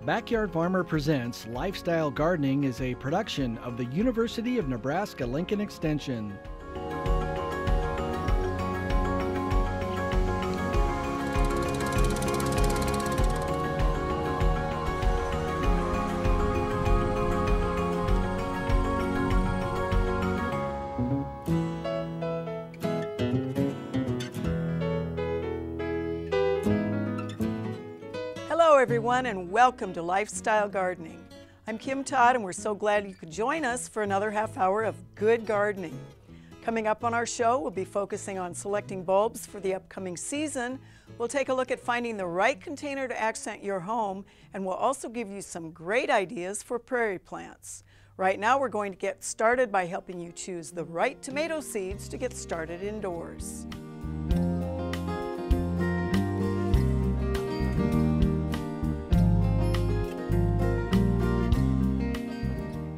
Backyard Farmer Presents Lifestyle Gardening is a production of the University of Nebraska Lincoln Extension. Hello everyone and welcome to Lifestyle Gardening. I'm Kim Todd and we're so glad you could join us for another half hour of good gardening. Coming up on our show, we'll be focusing on selecting bulbs for the upcoming season. We'll take a look at finding the right container to accent your home, and we'll also give you some great ideas for prairie plants. Right now we're going to get started by helping you choose the right tomato seeds to get started indoors.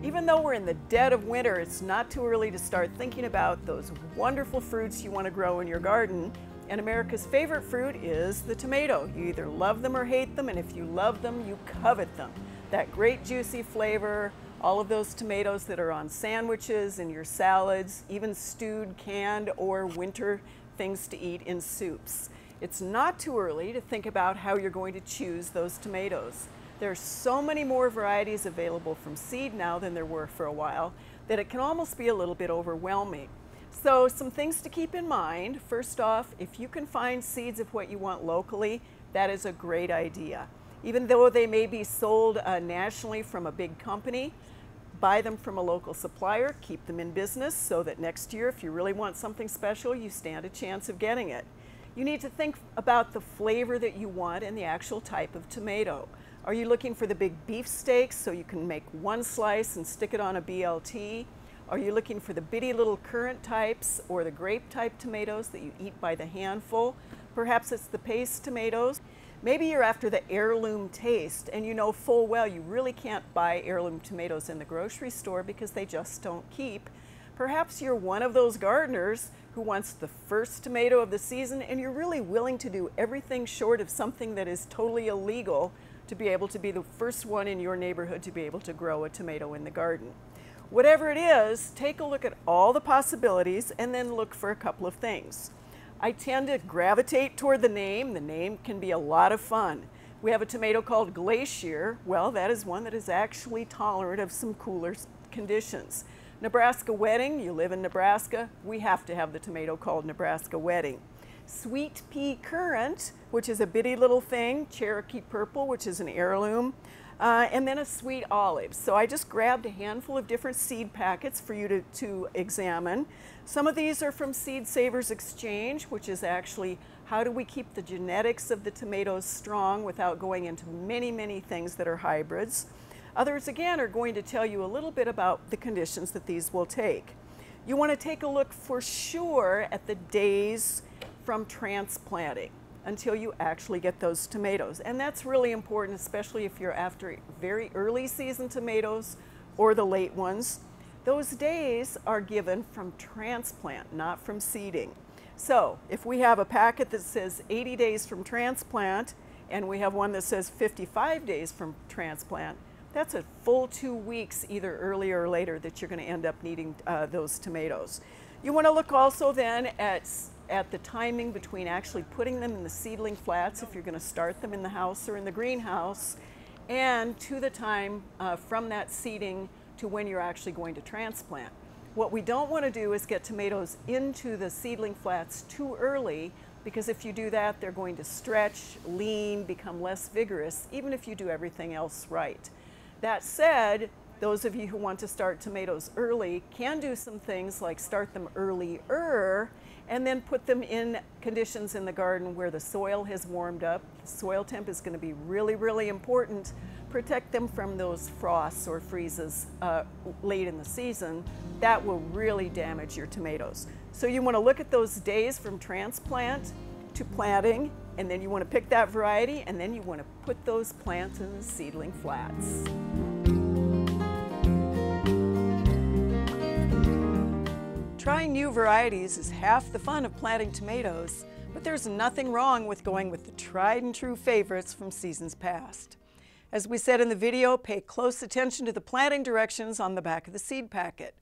Even though we're in the dead of winter, it's not too early to start thinking about those wonderful fruits you want to grow in your garden. And America's favorite fruit is the tomato. You either love them or hate them, and if you love them, you covet them. That great juicy flavor, all of those tomatoes that are on sandwiches, in your salads, even stewed, canned, or winter things to eat in soups. It's not too early to think about how you're going to choose those tomatoes. There's so many more varieties available from seed now than there were for a while that it can almost be a little bit overwhelming. So some things to keep in mind. First off, if you can find seeds of what you want locally, that is a great idea. Even though they may be sold nationally from a big company, buy them from a local supplier, keep them in business so that next year if you really want something special, you stand a chance of getting it. You need to think about the flavor that you want and the actual type of tomato. Are you looking for the big beef steaks so you can make one slice and stick it on a BLT? Are you looking for the bitty little currant types or the grape type tomatoes that you eat by the handful? Perhaps it's the paste tomatoes. Maybe you're after the heirloom taste and you know full well you really can't buy heirloom tomatoes in the grocery store because they just don't keep. Perhaps you're one of those gardeners who wants the first tomato of the season and you're really willing to do everything short of something that is totally illegal to be able to be the first one in your neighborhood to be able to grow a tomato in the garden. Whatever it is, take a look at all the possibilities and then look for a couple of things. I tend to gravitate toward the name. The name can be a lot of fun. We have a tomato called Glacier. Well, that is one that is actually tolerant of some cooler conditions. Nebraska Wedding, you live in Nebraska, we have to have the tomato called Nebraska Wedding. Sweet pea currant, which is a bitty little thing, Cherokee purple, which is an heirloom, and then a sweet olive. So I just grabbed a handful of different seed packets for you to examine. Some of these are from Seed Savers Exchange, which is actually how do we keep the genetics of the tomatoes strong without going into many things that are hybrids. Others again are going to tell you a little bit about the conditions that these will take. You want to take a look for sure at the days from transplanting until you actually get those tomatoes. And that's really important, especially if you're after very early season tomatoes or the late ones. Those days are given from transplant, not from seeding. So if we have a packet that says 80 days from transplant and we have one that says 55 days from transplant, that's a full 2 weeks either earlier or later that you're going to end up needing those tomatoes. You want to look also then at the timing between actually putting them in the seedling flats if you're going to start them in the house or in the greenhouse, and to the time from that seeding to when you're actually going to transplant. What we don't want to do is get tomatoes into the seedling flats too early, because if you do that they're going to stretch, lean, become less vigorous even if you do everything else right. That said, those of you who want to start tomatoes early can do some things like start them earlier and then put them in conditions in the garden where the soil has warmed up. The soil temp is going to be really important. Protect them from those frosts or freezes late in the season. That will really damage your tomatoes. So you want to look at those days from transplant to planting, and then you want to pick that variety, and then you want to put those plants in the seedling flats. Trying new varieties is half the fun of planting tomatoes, but there's nothing wrong with going with the tried and true favorites from seasons past. As we said in the video, pay close attention to the planting directions on the back of the seed packet.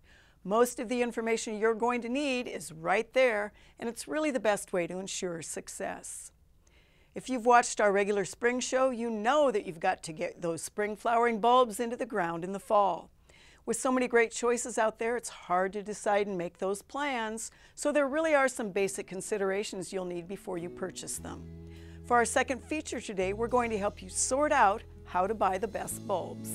Most of the information you're going to need is right there, and it's really the best way to ensure success. If you've watched our regular spring show, you know that you've got to get those spring flowering bulbs into the ground in the fall. With so many great choices out there, it's hard to decide and make those plans, so there really are some basic considerations you'll need before you purchase them. For our second feature today, we're going to help you sort out how to buy the best bulbs.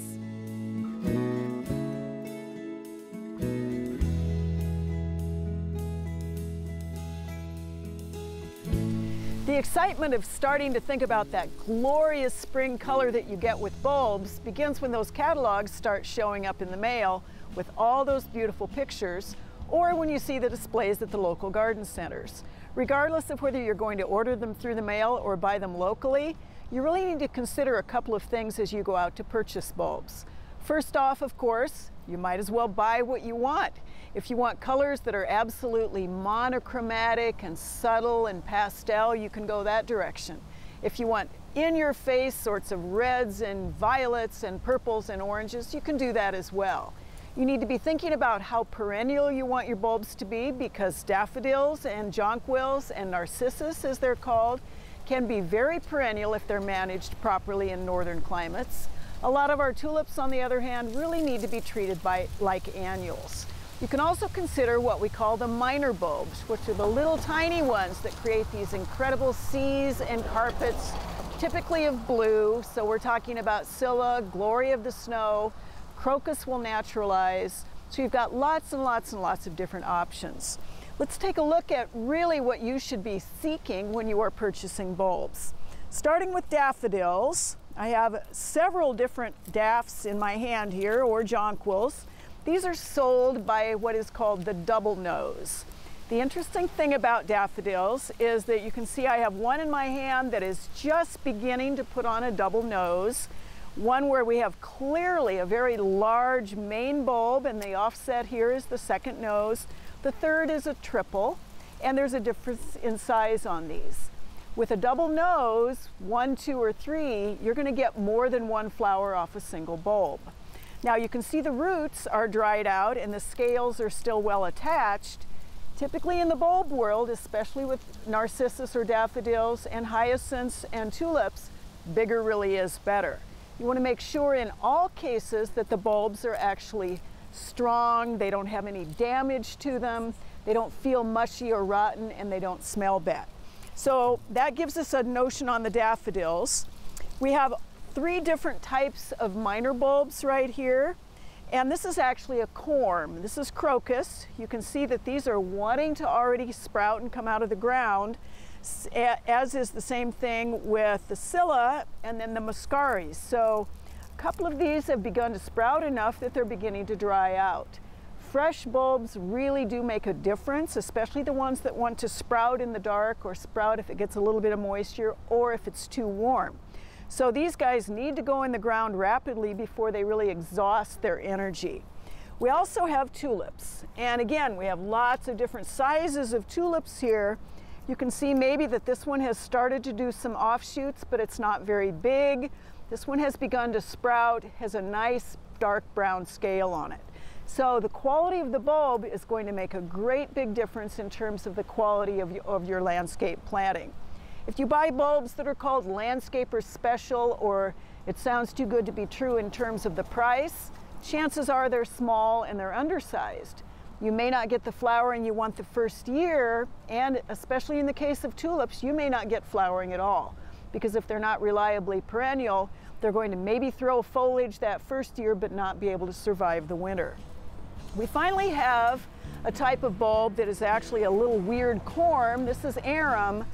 The excitement of starting to think about that glorious spring color that you get with bulbs begins when those catalogs start showing up in the mail with all those beautiful pictures, or when you see the displays at the local garden centers. Regardless of whether you're going to order them through the mail or buy them locally, you really need to consider a couple of things as you go out to purchase bulbs. First off, of course, you might as well buy what you want. If you want colors that are absolutely monochromatic and subtle and pastel, you can go that direction. If you want in-your-face sorts of reds and violets and purples and oranges, you can do that as well. You need to be thinking about how perennial you want your bulbs to be, because daffodils and jonquils and narcissus, as they're called, can be very perennial if they're managed properly in northern climates. A lot of our tulips, on the other hand, really need to be treated like annuals. You can also consider what we call the minor bulbs, which are the little tiny ones that create these incredible seas and carpets, typically of blue. So we're talking about Scilla, Glory of the Snow, crocus will naturalize. So you've got lots and lots and lots of different options. Let's take a look at really what you should be seeking when you are purchasing bulbs. Starting with daffodils, I have several different daffs in my hand here, or jonquils. These are sold by what is called the double nose. The interesting thing about daffodils is that you can see I have one in my hand that is just beginning to put on a double nose, one where we have clearly a very large main bulb, and the offset here is the second nose. The third is a triple, and there's a difference in size on these. With a double nose, 1, 2, or 3, you're going to get more than one flower off a single bulb. Now you can see the roots are dried out and the scales are still well attached. Typically in the bulb world, especially with narcissus or daffodils and hyacinths and tulips, bigger really is better. You want to make sure in all cases that the bulbs are actually strong, they don't have any damage to them, they don't feel mushy or rotten, and they don't smell bad. So that gives us a notion on the daffodils. We have 3 different types of minor bulbs right here, and this is actually a corm. This is crocus. You can see that these are wanting to already sprout and come out of the ground, as is the same thing with the Scilla and then the muscaris. So a couple of these have begun to sprout enough that they're beginning to dry out. Fresh bulbs really do make a difference, especially the ones that want to sprout in the dark or sprout if it gets a little bit of moisture or if it's too warm. So these guys need to go in the ground rapidly before they really exhaust their energy. We also have tulips, and again, we have lots of different sizes of tulips here. You can see maybe that this one has started to do some offshoots, but it's not very big. This one has begun to sprout, has a nice dark brown scale on it. So the quality of the bulb is going to make a great big difference in terms of the quality of your landscape planting. If you buy bulbs that are called Landscaper Special, or it sounds too good to be true in terms of the price, chances are they're small and they're undersized. You may not get the flowering you want the first year, and especially in the case of tulips, you may not get flowering at all, because if they're not reliably perennial, they're going to maybe throw foliage that first year but not be able to survive the winter. We finally have a type of bulb that is actually a little weird corm. This is arum.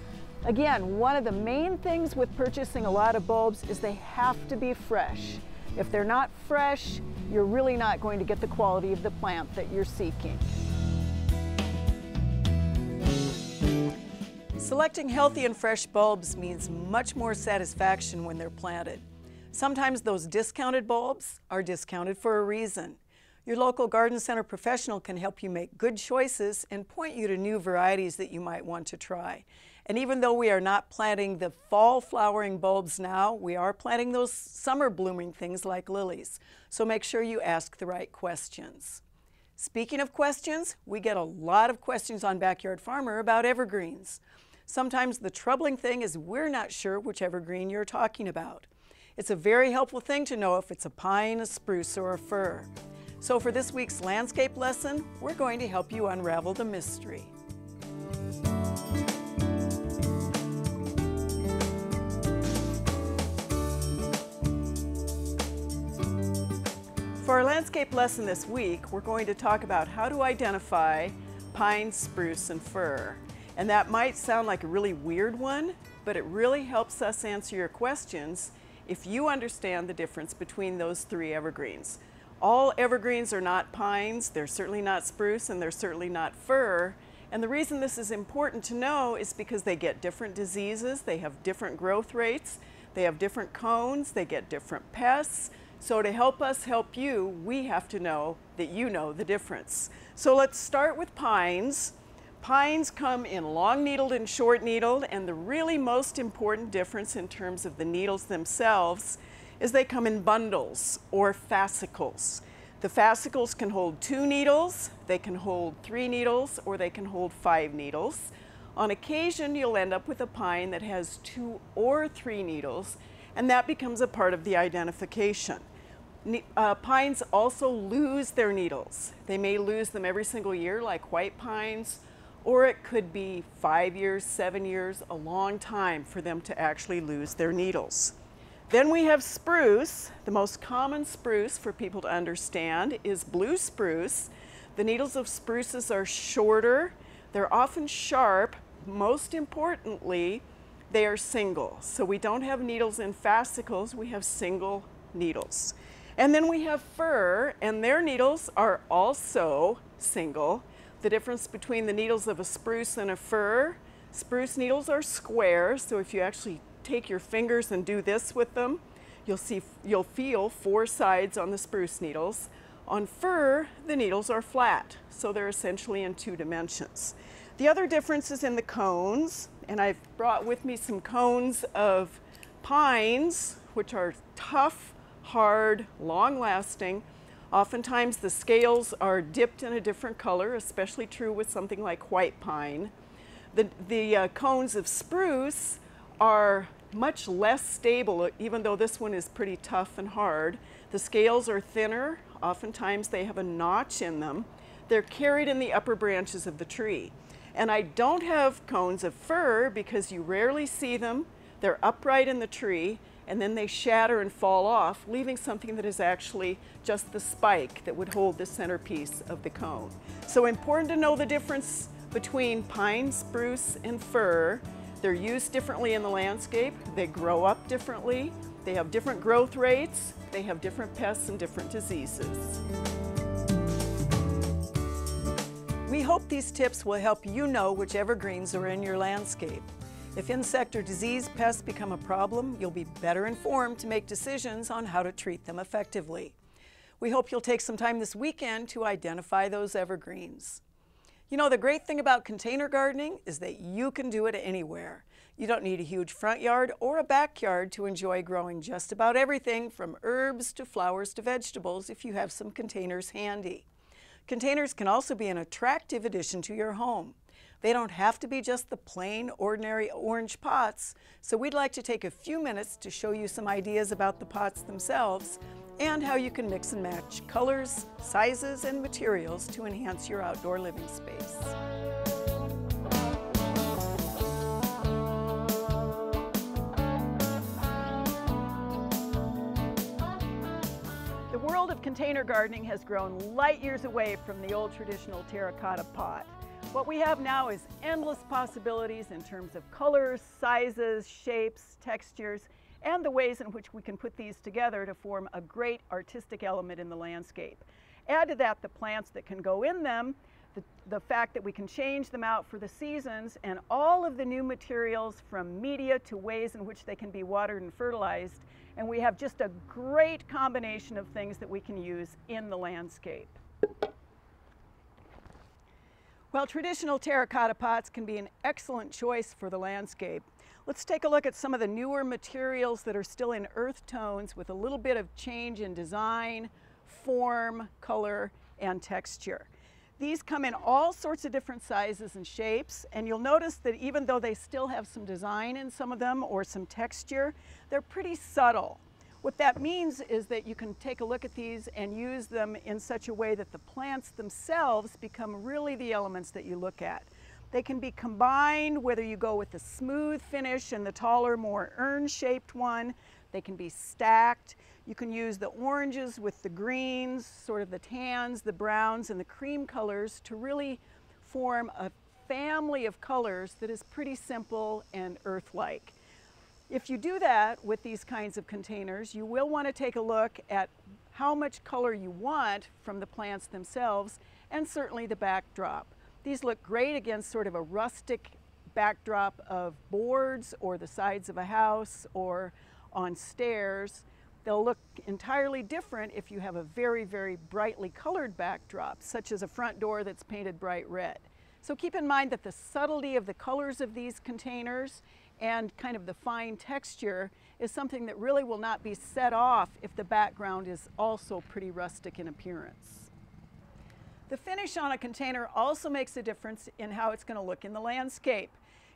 Again, one of the main things with purchasing a lot of bulbs is they have to be fresh. If they're not fresh, you're really not going to get the quality of the plant that you're seeking. Selecting healthy and fresh bulbs means much more satisfaction when they're planted. Sometimes those discounted bulbs are discounted for a reason. Your local garden center professional can help you make good choices and point you to new varieties that you might want to try. And even though we are not planting the fall flowering bulbs now, we are planting those summer blooming things like lilies. So make sure you ask the right questions. Speaking of questions, we get a lot of questions on Backyard Farmer about evergreens. Sometimes the troubling thing is we're not sure which evergreen you're talking about. It's a very helpful thing to know if it's a pine, a spruce, or a fir. So for this week's landscape lesson, we're going to help you unravel the mystery. For our landscape lesson this week, we're going to talk about how to identify pine, spruce, and fir. And that might sound like a really weird one, but it really helps us answer your questions if you understand the difference between those three evergreens. All evergreens are not pines, they're certainly not spruce, and they're certainly not fir. And the reason this is important to know is because they get different diseases, they have different growth rates, they have different cones, they get different pests. So to help us help you, we have to know that you know the difference. So let's start with pines. Pines come in long-needled and short-needled, and the really most important difference in terms of the needles themselves is they come in bundles or fascicles. The fascicles can hold 2 needles, they can hold 3 needles, or they can hold 5 needles. On occasion, you'll end up with a pine that has 2 or 3 needles, and that becomes a part of the identification. Pines also lose their needles. They may lose them every single year like white pines, or it could be 5 years, 7 years, a long time for them to actually lose their needles. Then we have spruce. The most common spruce for people to understand is blue spruce. The needles of spruces are shorter. They're often sharp. Most importantly, they are single. So we don't have needles in fascicles, we have single needles. And then we have fir, and their needles are also single. The difference between the needles of a spruce and a fir, spruce needles are square, so if you actually take your fingers and do this with them, you'll feel 4 sides on the spruce needles. On fir, the needles are flat, so they're essentially in 2 dimensions. The other difference is in the cones, and I've brought with me some cones of pines, which are tough, hard, long-lasting. Oftentimes the scales are dipped in a different color, especially true with something like white pine. The cones of spruce are much less stable, even though this one is pretty tough and hard. The scales are thinner. Oftentimes they have a notch in them. They're carried in the upper branches of the tree. And I don't have cones of fir because you rarely see them. They're upright in the tree, and then they shatter and fall off, leaving something that is actually just the spike that would hold the centerpiece of the cone. So important to know the difference between pine, spruce, and fir. They're used differently in the landscape. They grow up differently. They have different growth rates. They have different pests and different diseases. We hope these tips will help you know which evergreens are in your landscape. If insect or disease pests become a problem, you'll be better informed to make decisions on how to treat them effectively. We hope you'll take some time this weekend to identify those evergreens. You know, the great thing about container gardening is that you can do it anywhere. You don't need a huge front yard or a backyard to enjoy growing just about everything from herbs to flowers to vegetables if you have some containers handy. Containers can also be an attractive addition to your home. They don't have to be just the plain, ordinary orange pots, so we'd like to take a few minutes to show you some ideas about the pots themselves and how you can mix and match colors, sizes, and materials to enhance your outdoor living space. The world of container gardening has grown light years away from the old traditional terracotta pot. What we have now is endless possibilities in terms of colors, sizes, shapes, textures, and the ways in which we can put these together to form a great artistic element in the landscape. Add to that the plants that can go in them, the fact that we can change them out for the seasons, and all of the new materials from media to ways in which they can be watered and fertilized, and we have just a great combination of things that we can use in the landscape. Well, traditional terracotta pots can be an excellent choice for the landscape. Let's take a look at some of the newer materials that are still in earth tones with a little bit of change in design, form, color, and texture. These come in all sorts of different sizes and shapes, and you'll notice that even though they still have some design in some of them or some texture, they're pretty subtle. What that means is that you can take a look at these and use them in such a way that the plants themselves become really the elements that you look at. They can be combined, whether you go with the smooth finish and the taller, more urn-shaped one. They can be stacked. You can use the oranges with the greens, sort of the tans, the browns, and the cream colors to really form a family of colors that is pretty simple and earth-like. If you do that with these kinds of containers, you will want to take a look at how much color you want from the plants themselves and certainly the backdrop. These look great against sort of a rustic backdrop of boards or the sides of a house or on stairs. They'll look entirely different if you have a very, very brightly colored backdrop, such as a front door that's painted bright red. So keep in mind that the subtlety of the colors of these containers and kind of the fine texture is something that really will not be set off if the background is also pretty rustic in appearance. The finish on a container also makes a difference in how it's going to look in the landscape.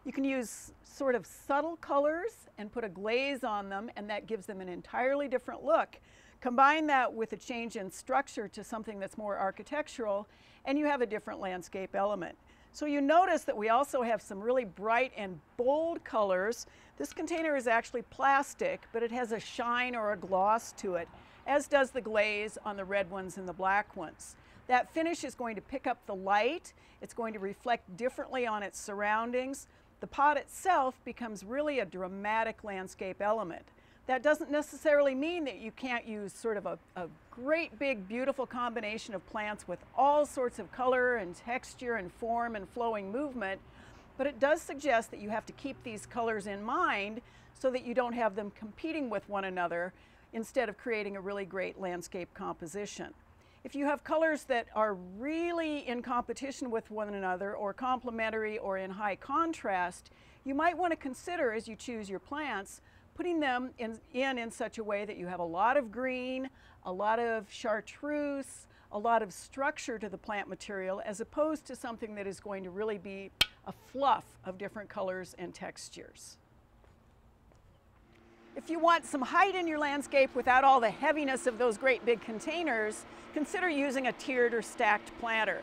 You can use sort of subtle colors and put a glaze on them, and that gives them an entirely different look. Combine that with a change in structure to something that's more architectural, and you have a different landscape element. So you notice that we also have some really bright and bold colors. This container is actually plastic, but it has a shine or a gloss to it, as does the glaze on the red ones and the black ones. That finish is going to pick up the light. It's going to reflect differently on its surroundings. The pot itself becomes really a dramatic landscape element. That doesn't necessarily mean that you can't use sort of a great big beautiful combination of plants with all sorts of color and texture and form and flowing movement, but it does suggest that you have to keep these colors in mind so that you don't have them competing with one another instead of creating a really great landscape composition. If you have colors that are really in competition with one another or complementary or in high contrast, you might want to consider, as you choose your plants, putting them in such a way that you have a lot of green, a lot of chartreuse, a lot of structure to the plant material, as opposed to something that is going to really be a fluff of different colors and textures. If you want some height in your landscape without all the heaviness of those great big containers, consider using a tiered or stacked planter.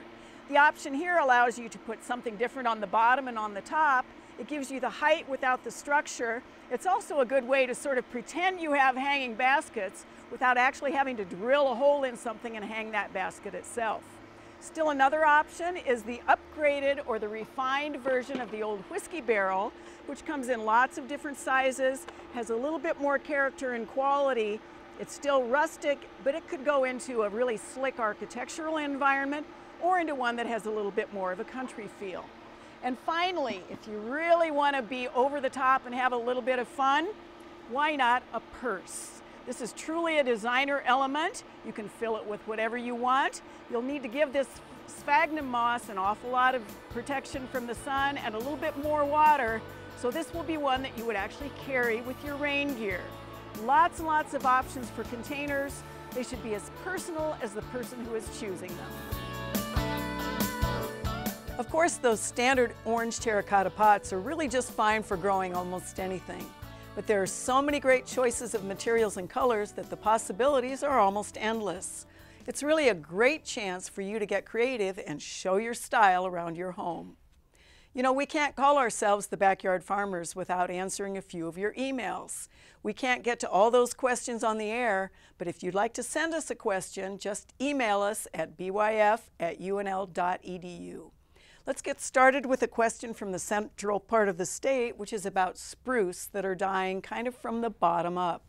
The option here allows you to put something different on the bottom and on the top. It gives you the height without the structure. It's also a good way to sort of pretend you have hanging baskets without actually having to drill a hole in something and hang that basket itself. Still another option is the upgraded or the refined version of the old whiskey barrel, which comes in lots of different sizes, has a little bit more character and quality. It's still rustic, but it could go into a really slick architectural environment or into one that has a little bit more of a country feel. And finally, if you really want to be over the top and have a little bit of fun, why not a purse? This is truly a designer element. You can fill it with whatever you want. You'll need to give this sphagnum moss an awful lot of protection from the sun and a little bit more water. So this will be one that you would actually carry with your rain gear. Lots and lots of options for containers. They should be as personal as the person who is choosing them. Of course, those standard orange terracotta pots are really just fine for growing almost anything. But there are so many great choices of materials and colors that the possibilities are almost endless. It's really a great chance for you to get creative and show your style around your home. You know, we can't call ourselves the Backyard Farmers without answering a few of your emails. We can't get to all those questions on the air, but if you'd like to send us a question, just email us at byf@unl.edu. Let's get started with a question from the central part of the state, which is about spruce that are dying kind of from the bottom up.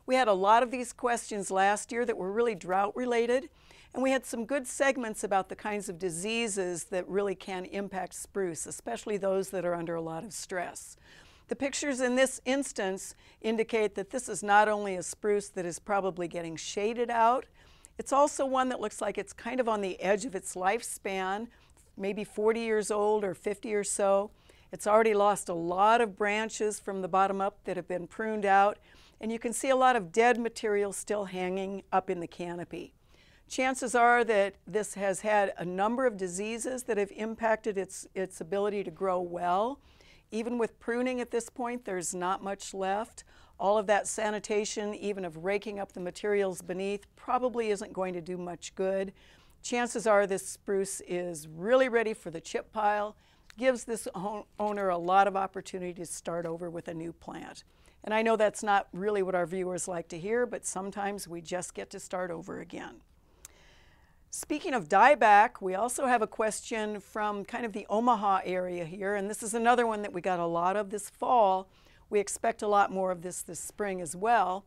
We had a lot of these questions last year that were really drought related, and we had some good segments about the kinds of diseases that really can impact spruce, especially those that are under a lot of stress. The pictures in this instance indicate that this is not only a spruce that is probably getting shaded out, it's also one that looks like it's kind of on the edge of its lifespan, maybe 40 years old or 50 or so. It's already lost a lot of branches from the bottom up that have been pruned out, and you can see a lot of dead material still hanging up in the canopy. Chances are that this has had a number of diseases that have impacted its ability to grow well. Even with pruning at this point, there's not much left. All of that sanitation, even of raking up the materials beneath, probably isn't going to do much good. Chances are this spruce is really ready for the chip pile, gives this owner a lot of opportunity to start over with a new plant. And I know that's not really what our viewers like to hear, but sometimes we just get to start over again. Speaking of dieback, we also have a question from kind of the Omaha area here, and this is another one that we got a lot of this fall. We expect a lot more of this spring as well.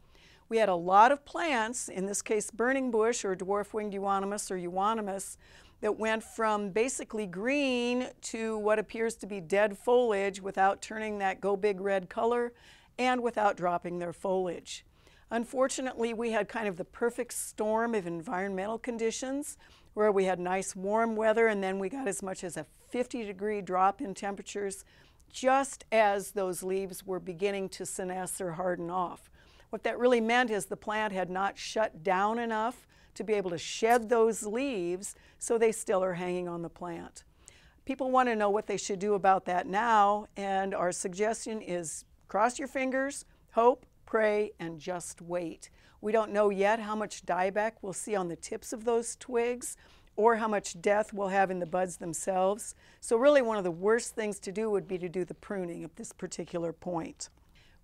We had a lot of plants, in this case burning bush or dwarf-winged euonymus or euonymus, that went from basically green to what appears to be dead foliage without turning that go big red color and without dropping their foliage. Unfortunately, we had kind of the perfect storm of environmental conditions where we had nice warm weather and then we got as much as a 50-degree drop in temperatures just as those leaves were beginning to senesce or harden off. What that really meant is the plant had not shut down enough to be able to shed those leaves, so they still are hanging on the plant. People want to know what they should do about that now, and our suggestion is cross your fingers, hope, pray, and just wait. We don't know yet how much dieback we'll see on the tips of those twigs or how much death we'll have in the buds themselves. So really one of the worst things to do would be to do the pruning at this particular point.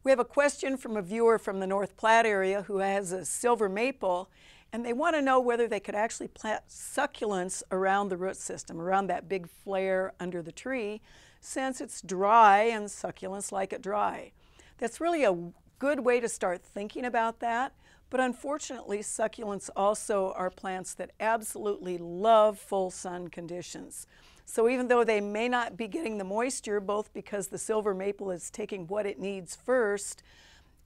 We have a question from a viewer from the North Platte area who has a silver maple, and they want to know whether they could actually plant succulents around the root system, around that big flare under the tree, since it's dry and succulents like it dry. That's really a good way to start thinking about that, but unfortunately succulents also are plants that absolutely love full sun conditions. So even though they may not be getting the moisture, both because the silver maple is taking what it needs first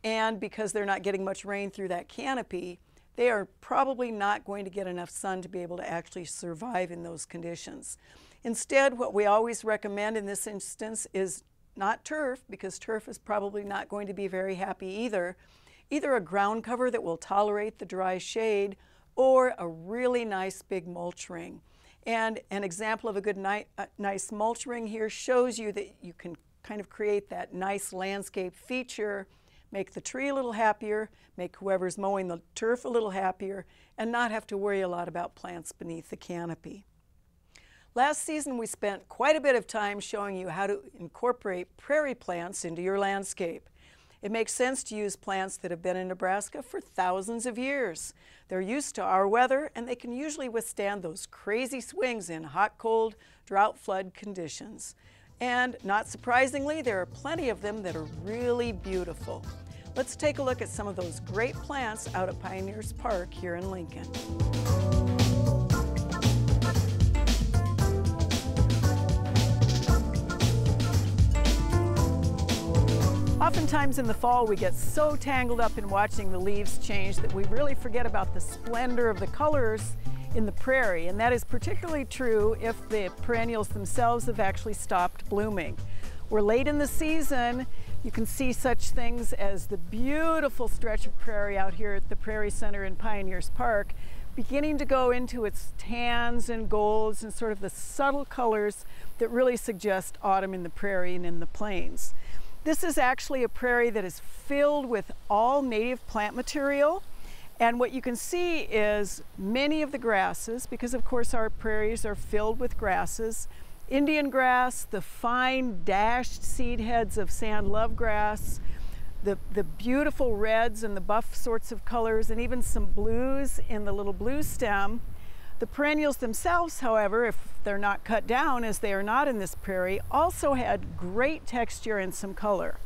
and because they're not getting much rain through that canopy, they are probably not going to get enough sun to be able to actually survive in those conditions. Instead, what we always recommend in this instance is not turf, because turf is probably not going to be very happy either a ground cover that will tolerate the dry shade or a really nice big mulch ring. And an example of a good nice mulch ring here shows you that you can kind of create that nice landscape feature, make the tree a little happier, make whoever's mowing the turf a little happier, and not have to worry a lot about plants beneath the canopy. Last season we spent quite a bit of time showing you how to incorporate prairie plants into your landscape. It makes sense to use plants that have been in Nebraska for thousands of years. They're used to our weather and they can usually withstand those crazy swings in hot, cold, drought, flood conditions. And not surprisingly, there are plenty of them that are really beautiful. Let's take a look at some of those great plants out at Pioneers Park here in Lincoln. Oftentimes in the fall we get so tangled up in watching the leaves change that we really forget about the splendor of the colors in the prairie, and that is particularly true if the perennials themselves have actually stopped blooming. We're late in the season. You can see such things as the beautiful stretch of prairie out here at the Prairie Center in Pioneers Park beginning to go into its tans and golds and sort of the subtle colors that really suggest autumn in the prairie and in the plains. This is actually a prairie that is filled with all native plant material, and what you can see is many of the grasses, because of course our prairies are filled with grasses. Indian grass, the fine dashed seed heads of sand lovegrass, the beautiful reds and the buff sorts of colors, and even some blues in the little blue stem. The perennials themselves, however, if they're not cut down, as they are not in this prairie, also had great texture and some color.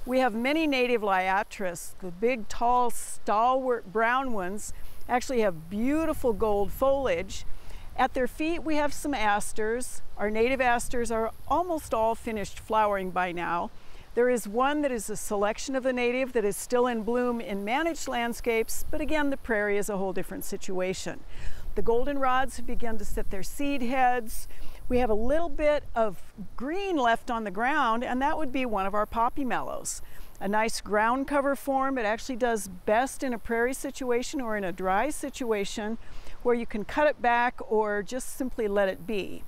We have many native liatris. The big, tall, stalwart brown ones actually have beautiful gold foliage. At their feet, we have some asters. Our native asters are almost all finished flowering by now. There is one that is a selection of the native that is still in bloom in managed landscapes, but again, the prairie is a whole different situation. The goldenrods have begun to set their seed heads. We have a little bit of green left on the ground, and that would be one of our poppy mallows. A nice ground cover form. It actually does best in a prairie situation or in a dry situation where you can cut it back or just simply let it be.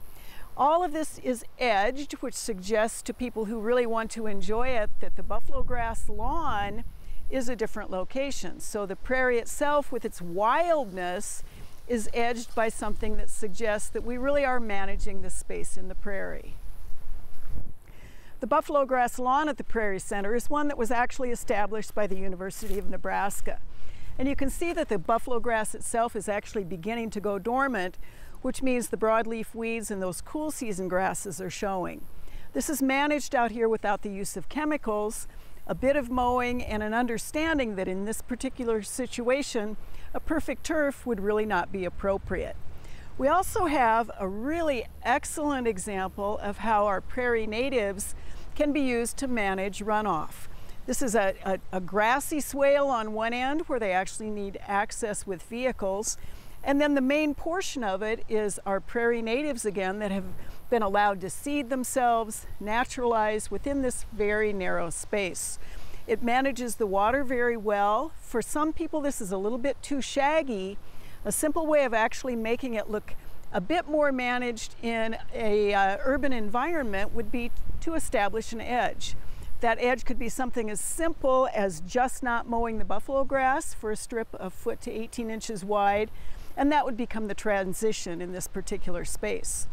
All of this is edged, which suggests to people who really want to enjoy it that the buffalo grass lawn is a different location. So the prairie itself, with its wildness, is edged by something that suggests that we really are managing the space in the prairie. The buffalo grass lawn at the Prairie Center is one that was actually established by the University of Nebraska. And you can see that the buffalo grass itself is actually beginning to go dormant, which means the broadleaf weeds and those cool season grasses are showing. This is managed out here without the use of chemicals, a bit of mowing, and an understanding that in this particular situation, a perfect turf would really not be appropriate. We also have a really excellent example of how our prairie natives can be used to manage runoff. This is a grassy swale on one end where they actually need access with vehicles. And then the main portion of it is our prairie natives again that have been allowed to seed themselves, naturalize within this very narrow space. It manages the water very well. For some people this is a little bit too shaggy. A simple way of actually making it look a bit more managed in a urban environment would be to establish an edge. That edge could be something as simple as just not mowing the buffalo grass for a strip of 1 foot to 18 inches wide, and that would become the transition in this particular space.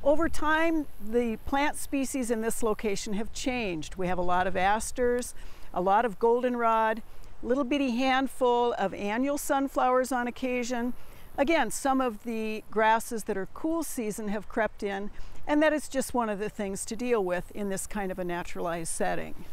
Over time, the plant species in this location have changed. We have a lot of asters, a lot of goldenrod, little bitty handful of annual sunflowers on occasion. Again, some of the grasses that are cool season have crept in, and that is just one of the things to deal with in this kind of a naturalized setting.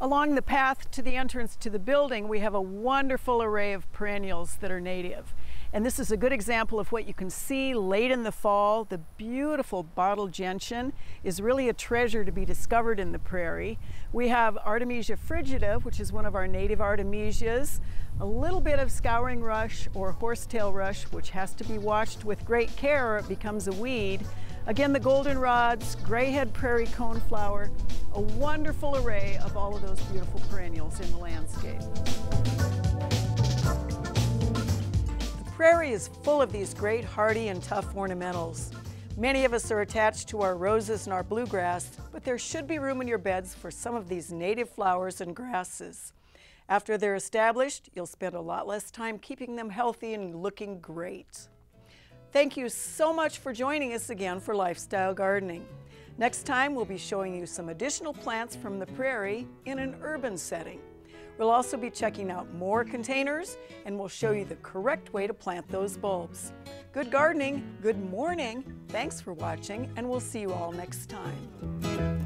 Along the path to the entrance to the building, we have a wonderful array of perennials that are native. And this is a good example of what you can see late in the fall. The beautiful bottle gentian is really a treasure to be discovered in the prairie. We have Artemisia frigida, which is one of our native artemisias, a little bit of scouring rush or horsetail rush, which has to be watched with great care or it becomes a weed. Again, the goldenrods, grayhead prairie coneflower, a wonderful array of all of those beautiful perennials in the landscape. The prairie is full of these great hardy and tough ornamentals. Many of us are attached to our roses and our bluegrass, but there should be room in your beds for some of these native flowers and grasses. After they're established, you'll spend a lot less time keeping them healthy and looking great. Thank you so much for joining us again for Lifestyle Gardening. Next time, we'll be showing you some additional plants from the prairie in an urban setting. We'll also be checking out more containers, and we'll show you the correct way to plant those bulbs. Good gardening, good morning. Thanks for watching, and we'll see you all next time.